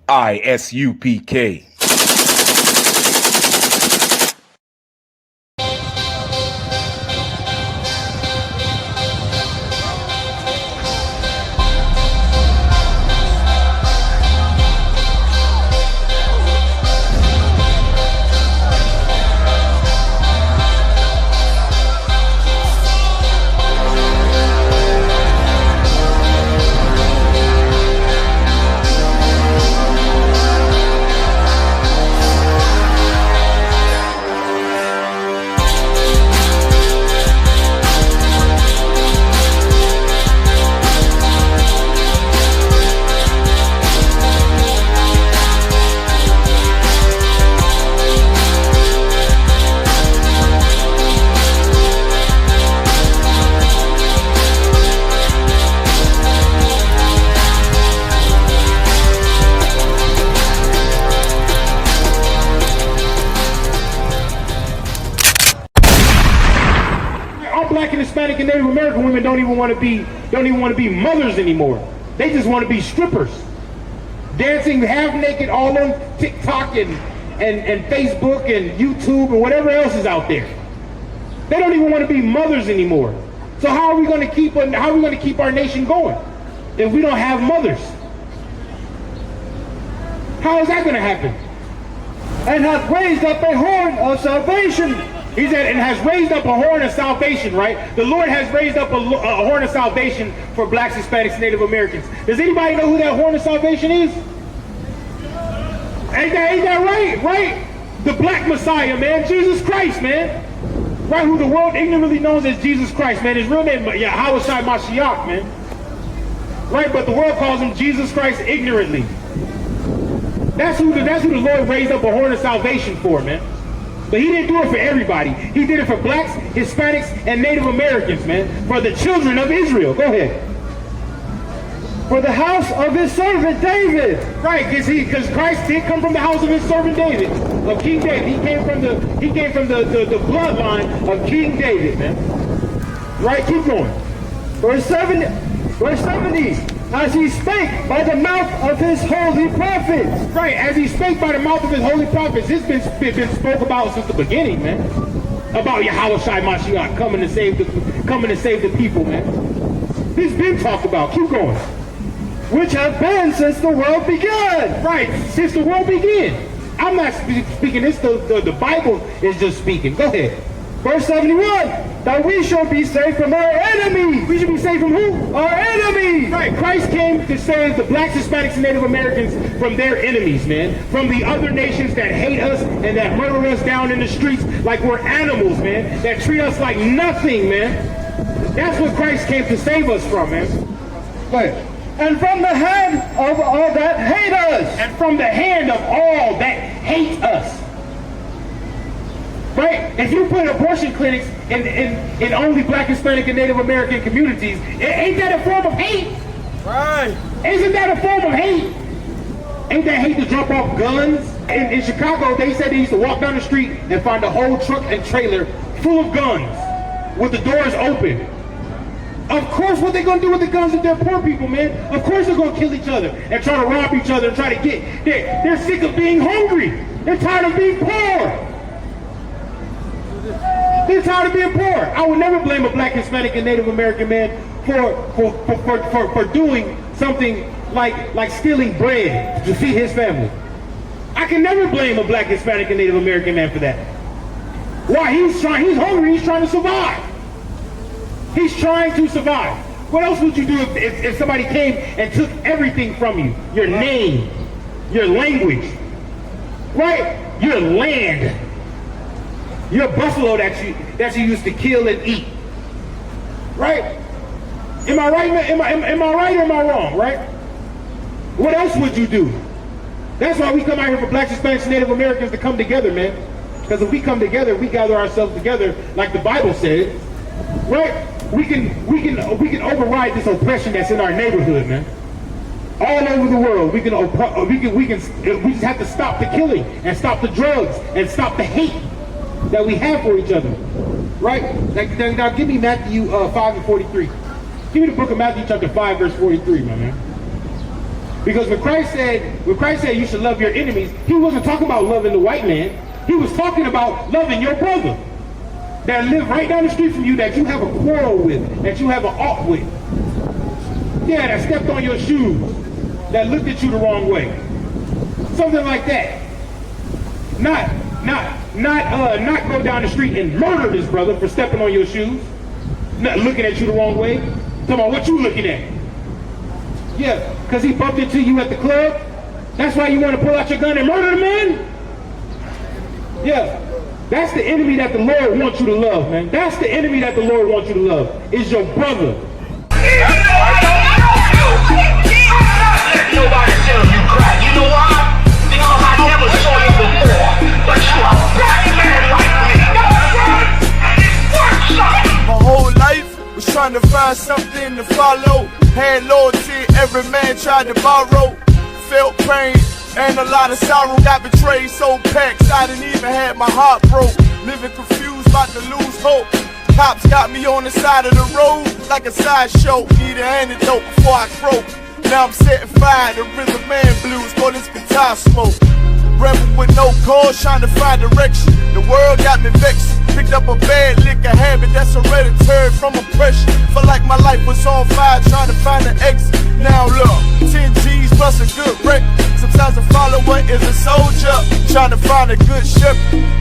Isupk. Black and Hispanic and Native American women don't even want to be mothers anymore. They just want to be strippers, dancing half naked all on TikTok and Facebook and YouTube and whatever else is out there. They don't even want to be mothers anymore. So how are we going to keep our nation going if we don't have mothers? How is that going to happen? And hath raised up a horn of salvation. He said, and has raised up a horn of salvation, right? The Lord has raised up a horn of salvation for blacks, Hispanics, and Native Americans. Does anybody know who that horn of salvation is? Ain't that right? Right? The black Messiah, man. Jesus Christ, man. Right? Who the world ignorantly knows as Jesus Christ, man. His real name, Yahweh Shai Mashiach, man. Right? But the world calls him Jesus Christ ignorantly. That's who the Lord raised up a horn of salvation for, man. But he didn't do it for everybody. He did it for blacks, Hispanics, and Native Americans, man. For the children of Israel. Go ahead. For the house of his servant David. Right, because Christ did come from the house of his servant David, of King David. He came from the bloodline of King David, man. Right, keep going. Verse 70. As he spake by the mouth of his holy prophets. Right, as he spake by the mouth of his holy prophets. It's been spoke about since the beginning, man. About Yahweh Shai Mashiach coming to save the people, man. This been talked about. Keep going. Which have been since the world began. Right, since the world began. I'm not speaking this, the Bible is just speaking. Go ahead. Verse 71, that we shall be saved from our enemies. We should be saved from who? Our enemies. Right, Christ came to save the blacks, Hispanics, and Native Americans from their enemies, man. From the other nations that hate us and that murder us down in the streets like we're animals, man. That treat us like nothing, man. That's what Christ came to save us from, man. Right. And from the hand of all that hate us. And from the hand of all that hate us. Right? If you put abortion clinics in only black, Hispanic, and Native American communities, ain't that a form of hate? Right. Isn't that a form of hate? Ain't that hate to drop off guns? In Chicago, they said they used to walk down the street and find a whole truck and trailer full of guns with the doors open. Of course, what they gonna do with the guns if they're poor people, man? Of course they're gonna kill each other and try to rob each other and try to get. They're sick of being hungry. They're tired of being poor. They're tired of being poor. I would never blame a black, Hispanic, and Native American man for doing something like stealing bread to feed his family. I can never blame a black, Hispanic, and Native American man for that. Why? He's hungry. He's trying to survive. He's trying to survive. What else would you do if somebody came and took everything from you? Your name, your language, right? Your land. Your buffalo that you used to kill and eat, right? Am I right? Am I right or am I wrong? Right? What else would you do? That's why we come out here for blacks, Hispanics, and Native Americans to come together, man. Because if we come together, we gather ourselves together, like the Bible said, right? We can override this oppression that's in our neighborhood, man. All over the world, we just have to stop the killing and stop the drugs and stop the hate that we have for each other, right? Now give me Matthew 5 and 43. Give me the book of Matthew chapter 5 verse 43, my man. Because when Christ said you should love your enemies, he wasn't talking about loving the white man. He was talking about loving your brother that live right down the street from you, that you have a quarrel with, that you have an ought with. Yeah, that stepped on your shoes, that looked at you the wrong way. Something like that. Not go down the street and murder this brother for stepping on your shoes, not looking at you the wrong way. Talking about what you looking at. Yeah, because he bumped into you at the club. That's why you want to pull out your gun and murder the man? Yeah, that's the enemy that the Lord wants you to love, man. That's the enemy that the Lord wants you to love, is your brother. Nobody tell you cry. You know why? Because I never saw you before. But you a black man like me. And it works. My whole life was trying to find something to follow. Had loyalty, every man tried to borrow. Felt pain and a lot of sorrow. Got betrayed, sold packs, I didn't even have my heart broke. Living confused, about to lose hope. Cops got me on the side of the road like a sideshow. Need an antidote before I croak. Now I'm setting fire to rhythm man blues for this guitar smoke. Rebel with no cause, trying to find direction. The world got me vexed. Picked up a bad liquor habit that's hereditary from oppression. Felt like my life was on fire, trying to find an exit. Now look, 10 G's plus a good wreck. Sometimes a follower is a soldier, trying to find a good ship.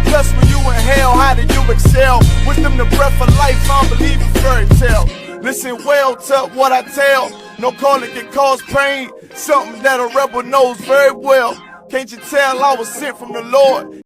Plus when you in hell, how do you excel? With them the breath of life, I don't believe in fairy tale. Listen well to what I tell. No calling can cause pain. Something that a rebel knows very well. Can't you tell I was sent from the Lord?